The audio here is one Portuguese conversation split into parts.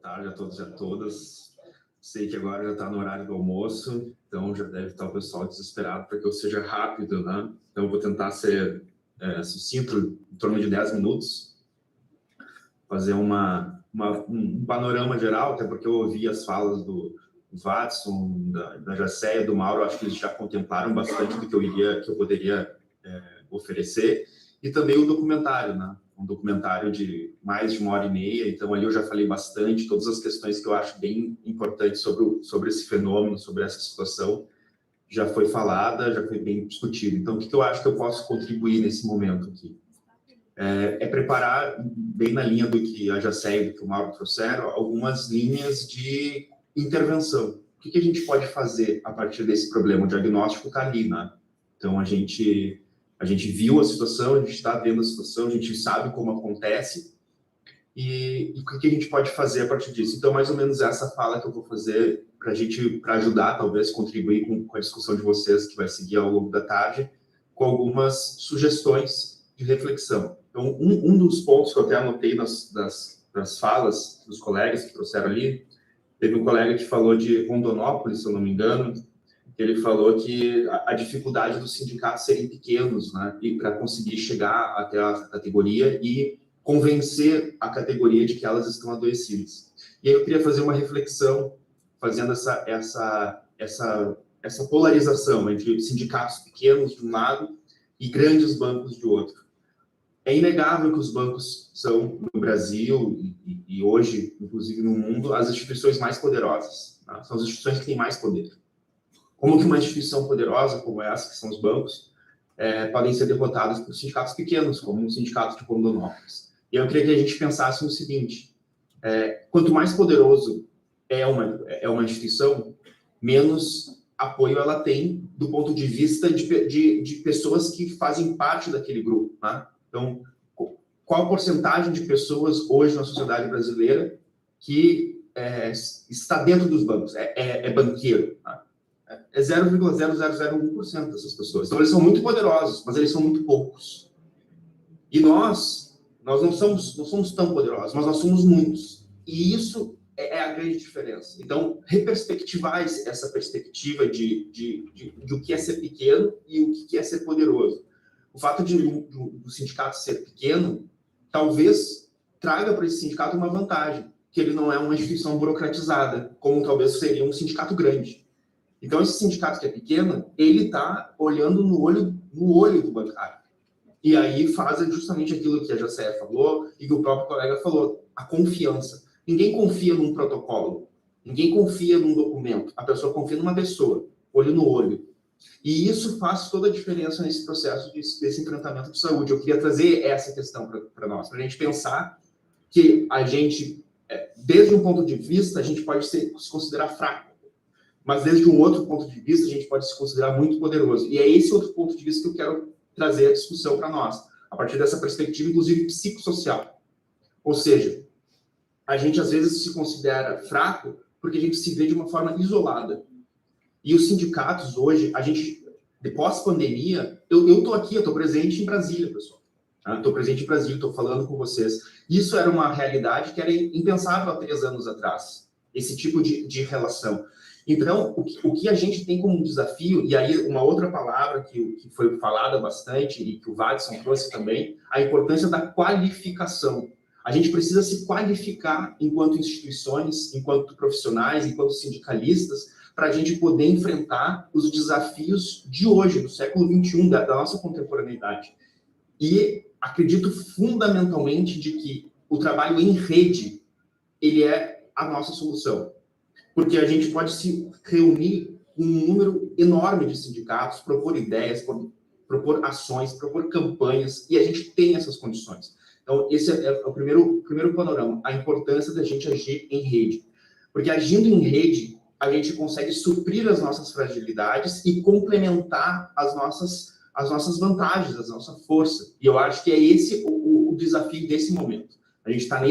tarde a todos e a todas. Sei que agora já está no horário do almoço, então já deve estar o pessoal desesperado para que eu seja rápido, né? Então eu vou tentar ser sucinto, em torno de 10 minutos, fazer um panorama geral, até porque eu ouvi as falas do Watson, da Jacéia, do Mauro, acho que eles já contemplaram bastante do que eu poderia oferecer, e também o documentário, né? Um documentário de mais de 1h30, então ali eu já falei bastante, todas as questões que eu acho bem importantes sobre esse fenômeno, sobre essa situação, já foi falada, já foi bem discutido. Então, o que eu acho que eu posso contribuir nesse momento aqui? É preparar, bem na linha do que a Jacéia e do que o Mauro trouxeram, algumas linhas de intervenção. O que a gente pode fazer a partir desse problema? O diagnóstico está ali, né? Então, a gente viu a situação, a gente está vendo a situação, a gente sabe como acontece e o que a gente pode fazer a partir disso. Então, mais ou menos essa fala que eu vou fazer para ajudar, talvez, contribuir com a discussão de vocês que vai seguir ao longo da tarde, com algumas sugestões de reflexão. Então, um dos pontos que eu até anotei das falas dos colegas que trouxeram ali, teve um colega que falou de Rondonópolis, se eu não me engano, que ele falou que a dificuldade dos sindicatos serem pequenos, né, e para conseguir chegar até a categoria e convencer a categoria de que elas estão adoecidas. E aí eu queria fazer uma reflexão, fazendo essa polarização entre sindicatos pequenos de um lado e grandes bancos de outro. É inegável que os bancos são, no Brasil e hoje, inclusive no mundo, as instituições mais poderosas, né? São as instituições que têm mais poder. Como que uma instituição poderosa como essa, que são os bancos, podem ser derrotadas por sindicatos pequenos, como um sindicato de Rondonópolis? E eu queria que a gente pensasse no seguinte, quanto mais poderoso é uma instituição, menos apoio ela tem do ponto de vista de pessoas que fazem parte daquele grupo, né? Então, qual a porcentagem de pessoas hoje na sociedade brasileira que está dentro dos bancos, é banqueiro, né? É 0,0001% dessas pessoas. Então, eles são muito poderosos, mas eles são muito poucos. E nós não somos tão poderosos, mas nós somos muitos. E isso é a grande diferença. Então, reperspectivar essa perspectiva de o que é ser pequeno e o que é ser poderoso. O fato do sindicato ser pequeno, talvez traga para esse sindicato uma vantagem, que ele não é uma instituição burocratizada, como talvez seria um sindicato grande. Então, esse sindicato que é pequeno, ele está olhando no olho do bancário. E aí faz justamente aquilo que a Jacéia falou e que o próprio colega falou, a confiança. Ninguém confia num protocolo, ninguém confia num documento, a pessoa confia numa pessoa, olho no olho. E isso faz toda a diferença nesse processo desse enfrentamento de saúde. Eu queria trazer essa questão para nós, para a gente pensar que a gente, desde um ponto de vista, a gente pode se considerar fraco, mas desde um outro ponto de vista, a gente pode se considerar muito poderoso. E é esse outro ponto de vista que eu quero trazer a discussão para nós, a partir dessa perspectiva, inclusive, psicossocial. Ou seja, a gente, às vezes, se considera fraco porque a gente se vê de uma forma isolada. E os sindicatos, hoje, pós-pandemia, eu estou aqui, eu estou presente em Brasília, pessoal. Estou presente em Brasília, estou falando com vocês. Isso era uma realidade que era impensável há 3 anos atrás, esse tipo de relação. Então, o que a gente tem como desafio, e aí uma outra palavra que foi falada bastante e que o Watson trouxe também, a importância da qualificação. A gente precisa se qualificar enquanto instituições, enquanto profissionais, enquanto sindicalistas, para a gente poder enfrentar os desafios de hoje, do século XXI, da nossa contemporaneidade. E acredito fundamentalmente de que o trabalho em rede, ele é a nossa solução. Porque a gente pode se reunir com um número enorme de sindicatos, propor ideias, propor ações, propor campanhas, e a gente tem essas condições. Então, esse é o primeiro panorama, a importância da gente agir em rede. Porque agindo em rede, a gente consegue suprir as nossas fragilidades e complementar as nossas vantagens, a nossa força. E eu acho que é esse o desafio desse momento. A gente está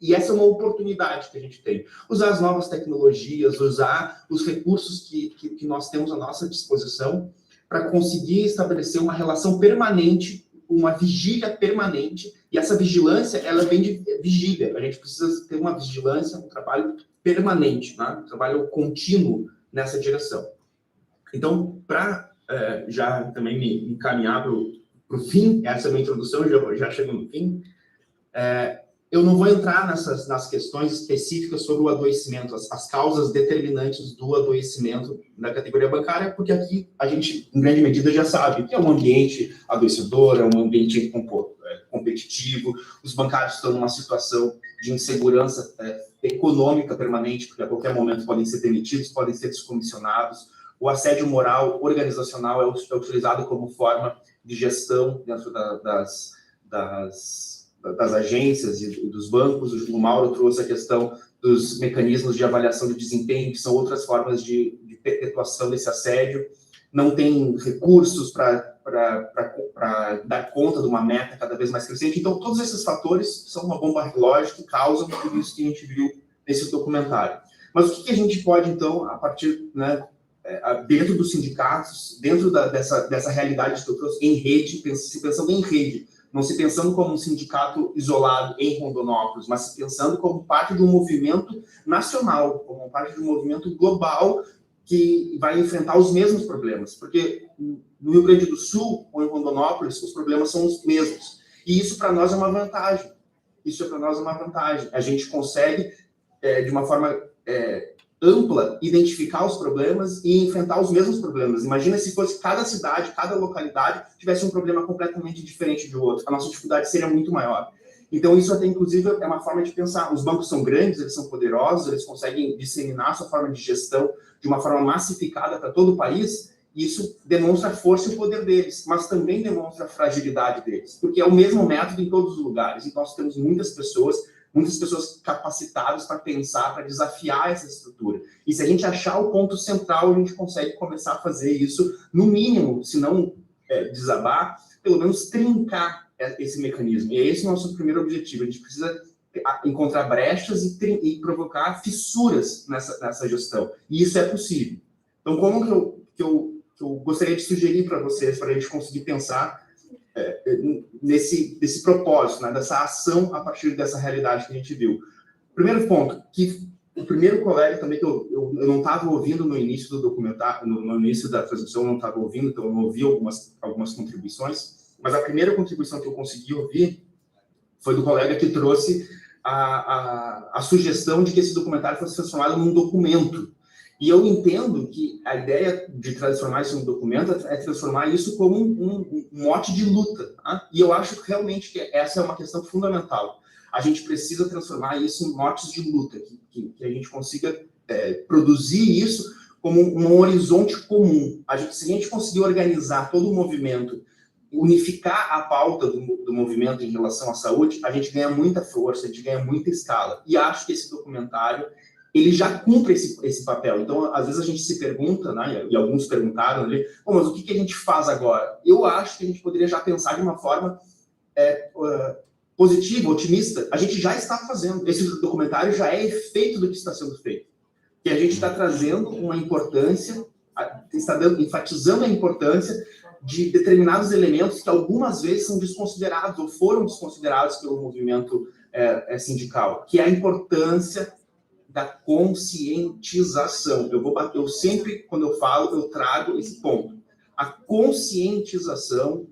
e essa é uma oportunidade que a gente tem. Usar as novas tecnologias, usar os recursos que nós temos à nossa disposição para conseguir estabelecer uma relação permanente, uma vigília permanente E essa vigilância, ela vem de vigília. A gente precisa ter uma vigilância, um trabalho permanente, né? Um trabalho contínuo nessa direção. Então, para já também me encaminhar para o fim, essa é a minha introdução, já chego no fim, eu não vou entrar nas questões específicas sobre o adoecimento, as causas determinantes do adoecimento na categoria bancária, porque aqui a gente, em grande medida, já sabe que é um ambiente adoecedor, é um ambiente competitivo, os bancários estão numa situação de insegurança econômica permanente, porque a qualquer momento podem ser demitidos, podem ser descomissionados. O assédio moral organizacional é utilizado como forma de gestão dentro das agências e dos bancos. O Mauro trouxe a questão dos mecanismos de avaliação de desempenho, que são outras formas de perpetuação desse assédio. Não tem recursos para dar conta de uma meta cada vez mais crescente. Então, todos esses fatores são uma bomba relógio que causam tudo isso que a gente viu nesse documentário. Mas o que a gente pode, então, a partir, né, dentro dos sindicatos, dentro dessa realidade que eu trouxe, em rede, se pensando em rede, não se pensando como um sindicato isolado em Rondonópolis, mas se pensando como parte de um movimento nacional, como parte de um movimento global que vai enfrentar os mesmos problemas. Porque no Rio Grande do Sul ou em Rondonópolis, os problemas são os mesmos. E isso, para nós, é uma vantagem. A gente consegue, de uma forma ampla, identificar os problemas e enfrentar os mesmos problemas. Imagina se fosse cada cidade, cada localidade tivesse um problema completamente diferente do outro. A nossa dificuldade seria muito maior. Então, isso até, inclusive, é uma forma de pensar. Os bancos são grandes, eles são poderosos, eles conseguem disseminar a sua forma de gestão de uma forma massificada para todo o país, e isso demonstra a força e o poder deles, mas também demonstra a fragilidade deles, porque é o mesmo método em todos os lugares. Então, nós temos muitas pessoas capacitadas para pensar, para desafiar essa estrutura. E se a gente achar o ponto central, a gente consegue começar a fazer isso, no mínimo, se não desabar, pelo menos trincar esse mecanismo. E esse é o nosso primeiro objetivo. A gente precisa encontrar brechas e provocar fissuras nessa gestão. E isso é possível. Então, como que eu gostaria de sugerir para vocês, para a gente conseguir pensar nesse propósito, né, dessa ação a partir dessa realidade que a gente viu. Primeiro ponto, que o primeiro colega também que eu não estava ouvindo no início do documentário, no início da transmissão, eu não estava ouvindo, então eu não ouvi algumas contribuições, mas a primeira contribuição que eu consegui ouvir foi do colega que trouxe a sugestão de que esse documentário fosse transformado num documento. E eu entendo que a ideia de transformar isso num documento é transformar isso como um mote de luta. Tá? E eu acho realmente que essa é uma questão fundamental. A gente precisa transformar isso em motes de luta, que a gente consiga produzir isso como um horizonte comum. Se a gente conseguir organizar todo o movimento, unificar a pauta do movimento em relação à saúde, a gente ganha muita força, a gente ganha muita escala. E acho que esse documentário ele já cumpre esse papel. Então, às vezes a gente se pergunta, né, e alguns perguntaram ali, mas o que a gente faz agora? Eu acho que a gente poderia já pensar de uma forma positiva, otimista. A gente já está fazendo. Esse documentário já é efeito do que está sendo feito. E a gente está trazendo uma importância, enfatizando a importância de determinados elementos que algumas vezes são desconsiderados ou foram desconsiderados pelo movimento sindical, que é a importância da conscientização. Eu sempre, quando eu falo, eu trago esse ponto. A conscientização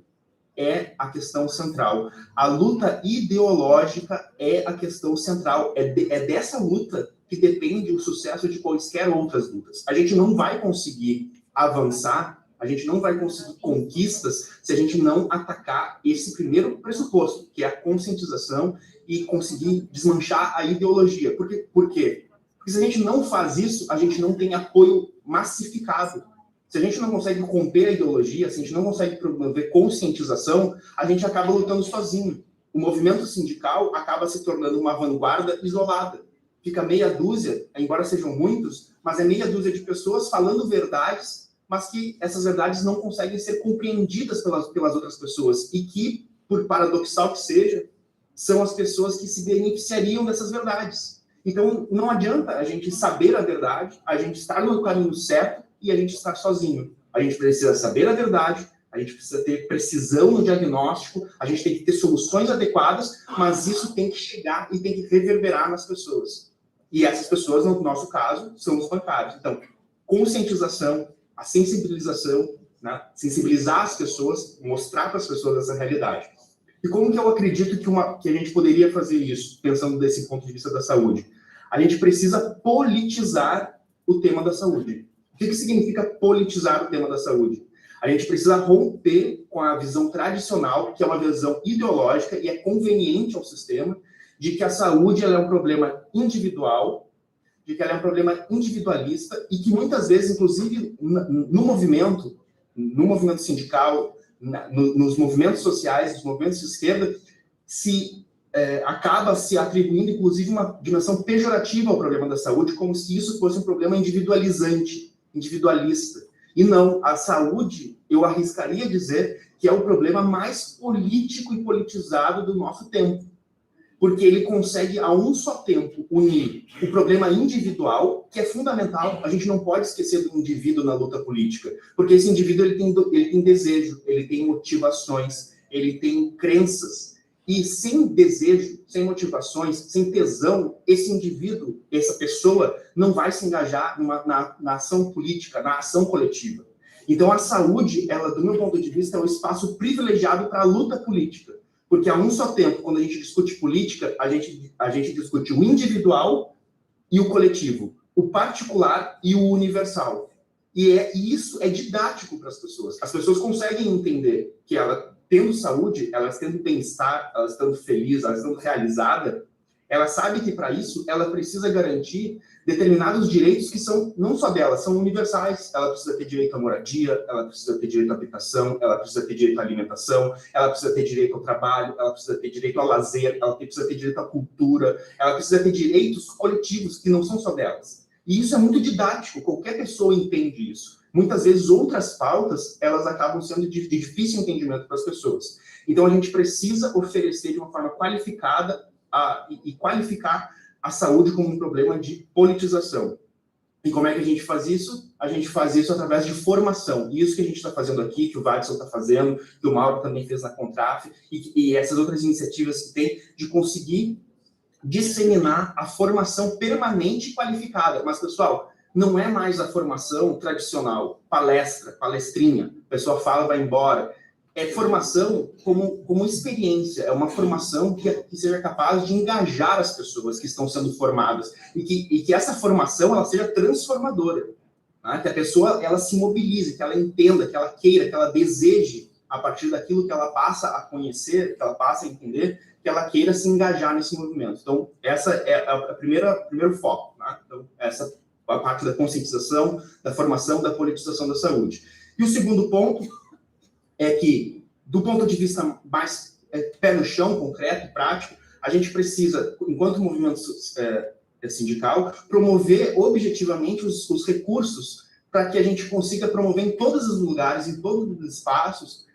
é a questão central. A luta ideológica é a questão central. É dessa luta que depende o sucesso de quaisquer outras lutas. A gente não vai conseguir avançar, a gente não vai conseguir conquistas se a gente não atacar esse primeiro pressuposto, que é a conscientização e conseguir desmanchar a ideologia. Por quê? Porque se a gente não faz isso, a gente não tem apoio massificado. Se a gente não consegue romper a ideologia, se a gente não consegue promover conscientização, a gente acaba lutando sozinho. O movimento sindical acaba se tornando uma vanguarda isolada. Fica meia dúzia, embora sejam muitos, mas é meia dúzia de pessoas falando verdades, mas que essas verdades não conseguem ser compreendidas pelas outras pessoas e que, por paradoxal que seja, são as pessoas que se beneficiariam dessas verdades. Então, não adianta a gente saber a verdade, a gente estar no caminho certo e a gente estar sozinho. A gente precisa saber a verdade, a gente precisa ter precisão no diagnóstico, a gente tem que ter soluções adequadas, mas isso tem que chegar e tem que reverberar nas pessoas. E essas pessoas, no nosso caso, são os bancários. Então, conscientização, a sensibilização, né? Sensibilizar as pessoas, mostrar para as pessoas essa realidade. E como que eu acredito que a gente poderia fazer isso, pensando desse ponto de vista da saúde? A gente precisa politizar o tema da saúde. O que significa politizar o tema da saúde? A gente precisa romper com a visão tradicional, que é uma visão ideológica e é conveniente ao sistema, de que a saúde ela é um problema individual, de que ela é um problema individualista e que muitas vezes, inclusive, no movimento sindical, nos movimentos sociais, nos movimentos de esquerda, acaba se atribuindo, inclusive, uma dimensão pejorativa ao problema da saúde, como se isso fosse um problema individualizante, individualista. E não, a saúde, eu arriscaria dizer que é o problema mais político e politizado do nosso tempo. Porque ele consegue, a um só tempo, unir o problema individual, que é fundamental, a gente não pode esquecer do indivíduo na luta política, porque esse indivíduo ele tem desejo, ele tem motivações, ele tem crenças, e sem desejo, sem motivações, sem tesão, esse indivíduo, essa pessoa, não vai se engajar na ação política, na ação coletiva. Então, a saúde, ela, do meu ponto de vista, é um espaço privilegiado para a luta política. Porque a um só tempo, quando a gente discute política, a gente discute o individual e o coletivo, o particular e o universal. E isso é didático para as pessoas. As pessoas conseguem entender que ela, tendo saúde, elas tendo bem-estar, elas estando felizes, elas estando realizadas, ela sabe que para isso ela precisa garantir determinados direitos que são, não só dela, são universais. Ela precisa ter direito à moradia, ela precisa ter direito à habitação, ela precisa ter direito à alimentação, ela precisa ter direito ao trabalho, ela precisa ter direito ao lazer, ela precisa ter direito à cultura, ela precisa ter direitos coletivos que não são só delas. E isso é muito didático, qualquer pessoa entende isso. Muitas vezes outras pautas, elas acabam sendo de difícil entendimento para as pessoas. Então a gente precisa oferecer de uma forma qualificada e qualificar a saúde como um problema de politização. E como é que a gente faz isso? A gente faz isso através de formação. E isso que a gente está fazendo aqui, que o Watson está fazendo, que o Mauro também fez na Contraf, e essas outras iniciativas que tem, de conseguir disseminar a formação permanente e qualificada. Mas, pessoal, não é mais a formação tradicional, palestra, palestrinha, a pessoa fala, vai embora. É formação como experiência, é uma formação que seja capaz de engajar as pessoas que estão sendo formadas e que essa formação ela seja transformadora, né? Que a pessoa ela se mobilize, que ela entenda, que ela queira, que ela deseje, a partir daquilo que ela passa a conhecer, que ela passa a entender, que ela queira se engajar nesse movimento. Então, essa é o primeiro foco, né? Então, essa é a parte da conscientização, da formação, da politização da saúde. E o segundo ponto é que, do ponto de vista mais pé no chão, concreto, prático, a gente precisa, enquanto movimento sindical, promover objetivamente os recursos para que a gente consiga promover em todos os lugares, em todos os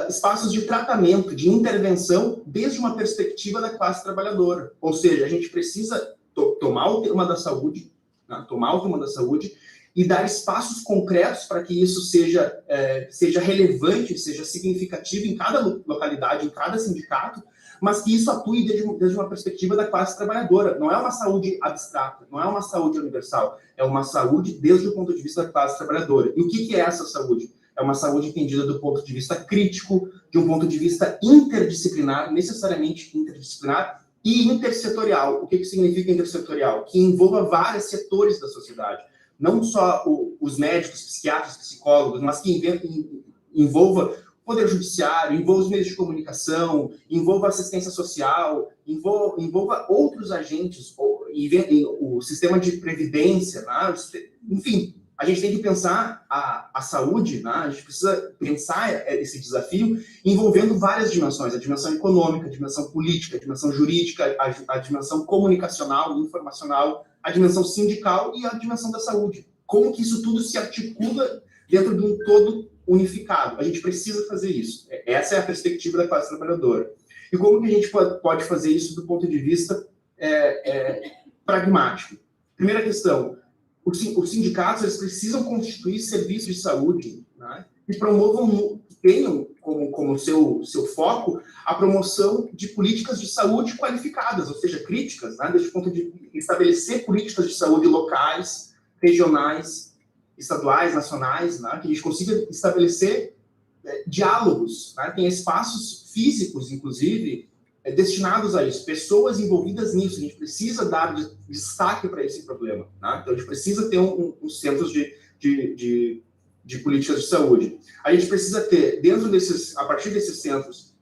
espaços de tratamento, de intervenção, desde uma perspectiva da classe trabalhadora. Ou seja, a gente precisa tomar o tema da saúde, né, e dar espaços concretos para que isso seja relevante, seja significativo em cada localidade, em cada sindicato, mas que isso atue desde uma perspectiva da classe trabalhadora. Não é uma saúde abstrata, não é uma saúde universal, é uma saúde desde o ponto de vista da classe trabalhadora. E o que é essa saúde? É uma saúde entendida do ponto de vista crítico, de um ponto de vista interdisciplinar, necessariamente interdisciplinar, e intersetorial. O que significa intersetorial? Que envolva vários setores da sociedade. Não só os médicos, psiquiatras, psicólogos, mas que envolva o poder judiciário, envolva os meios de comunicação, envolva assistência social, envolva outros agentes, o sistema de previdência, né? Enfim, a gente tem que pensar a saúde, né? A gente precisa pensar esse desafio envolvendo várias dimensões, a dimensão econômica, a dimensão política, a dimensão jurídica, a dimensão comunicacional, informacional, a dimensão sindical e a dimensão da saúde. Como que isso tudo se articula dentro de um todo unificado? A gente precisa fazer isso. Essa é a perspectiva da classe trabalhadora. E como que a gente pode fazer isso do ponto de vista pragmático? Primeira questão, os sindicatos eles precisam constituir serviços de saúde, né, que promovam tenham como seu foco a promoção de políticas de saúde qualificadas, ou seja, críticas, né, desde o ponto de estabelecer políticas de saúde locais, regionais, estaduais, nacionais, né, que a gente consiga estabelecer diálogos, né, tem espaços físicos, inclusive, destinados a isso, pessoas envolvidas nisso. A gente precisa dar destaque para esse problema, né? Então, a gente precisa ter uns centros de políticas de saúde. A gente precisa ter, a partir desses centros,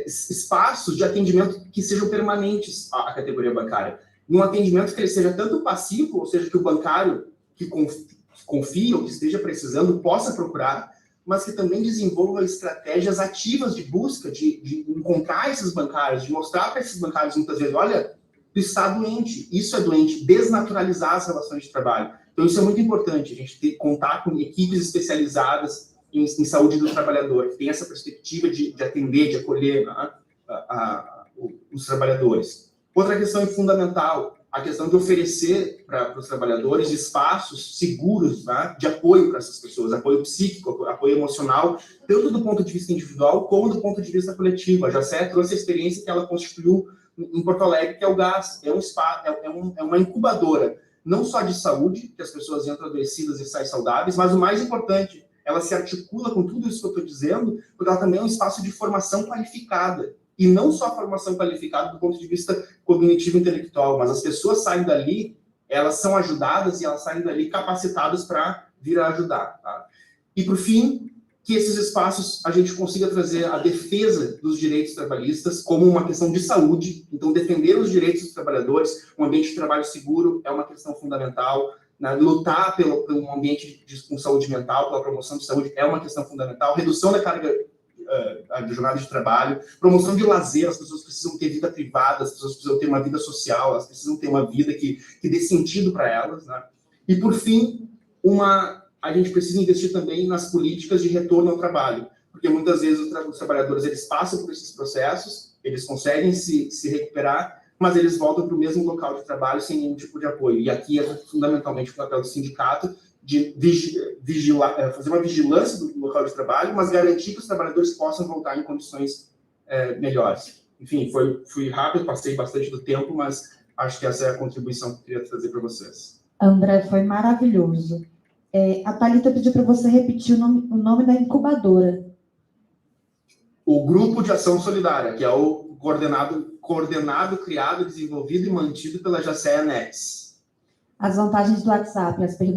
espaços de atendimento que sejam permanentes à categoria bancária. Um atendimento que ele seja tanto passivo, ou seja, que o bancário que confia ou que esteja precisando possa procurar, mas que também desenvolva estratégias ativas de busca, de encontrar esses bancários, de mostrar para esses bancários, muitas vezes, olha, tu está doente, isso é doente, desnaturalizar as relações de trabalho. Então, isso é muito importante, a gente contar com equipes especializadas em saúde do trabalhador, que tem essa perspectiva de atender, de acolher, né, os trabalhadores. Outra questão fundamental, a questão de oferecer para os trabalhadores espaços seguros, né, de apoio para essas pessoas, apoio psíquico, apoio emocional, tanto do ponto de vista individual como do ponto de vista coletivo. A Jacé trouxe a experiência que ela constituiu em Porto Alegre, que é o GAS, é uma incubadora, não só de saúde, que as pessoas entram adoecidas e saem saudáveis, mas o mais importante, ela se articula com tudo isso que eu estou dizendo, porque ela também é um espaço de formação qualificada. E não só formação qualificada do ponto de vista cognitivo e intelectual, mas as pessoas saem dali, elas são ajudadas e elas saem dali capacitadas para vir a ajudar. Tá? E, por fim, que esses espaços a gente consiga trazer a defesa dos direitos trabalhistas como uma questão de saúde. Então, defender os direitos dos trabalhadores, um ambiente de trabalho seguro é uma questão fundamental. Né? Lutar pelo um ambiente com saúde mental, pela promoção de saúde é uma questão fundamental. Redução da carga de jornada de trabalho, promoção de lazer, as pessoas precisam ter vida privada, as pessoas precisam ter uma vida social, elas precisam ter uma vida que dê sentido para elas, né? E, por fim, a gente precisa investir também nas políticas de retorno ao trabalho, porque muitas vezes os trabalhadores eles passam por esses processos, eles conseguem se recuperar, mas eles voltam para o mesmo local de trabalho sem nenhum tipo de apoio. E aqui é fundamentalmente o papel do sindicato de fazer uma vigilância do local de trabalho, mas garantir que os trabalhadores possam voltar em condições melhores. Enfim, fui rápido, passei bastante do tempo, mas acho que essa é a contribuição que eu queria trazer para vocês. André, foi maravilhoso. A Thalita pediu para você repetir o nome da incubadora. O Grupo de Ação Solidária, que é o coordenado, criado, desenvolvido e mantido pela Jacé Nex. As vantagens do WhatsApp, as perguntas